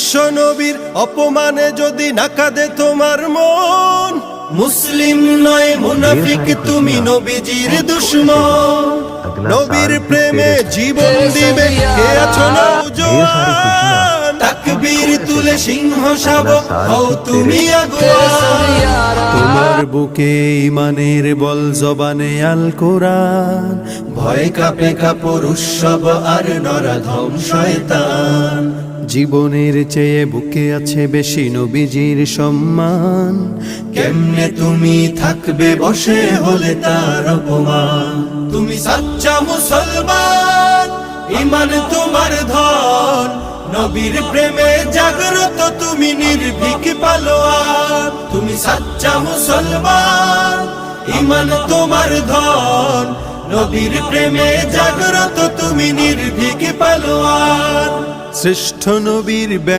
বিশ্ব নবীর অপমানে যদি না কাঁদে তোমার মন, মুসলিম নয় মুনাফিক তুমি নবীজির দুশমন। নবীর প্রেমে জীবন দিবে কে আছো নওজোয়ান, তাকবীর তুলে সিংহ শাবক হও তুমি আগুয়ান। তোমার বুকে ঈমানের বল জবানে আল কোরআন, ভয় কাঁপে কাপড় উৎসব আর নরাধম শয়তান। জীবনের চেয়ে বুকে আছে বেশি নবীজির সম্মান, কেমনে তুমি থাকবে বসে হলে তার অপমান। তুমি সাচ্চা মুসলমান, ঈমান তোমার ধন, নবীর প্রেমে জাগ্রত তুমি নির্ভীক পালোয়ান। তুমি সাচ্চা মুসলমান, ঈমান তোমার ধন, নবীর প্রেমে জাগ্রত তুমি নির্ভীক পালোয়ান। শ্রেষ্ঠ নবীর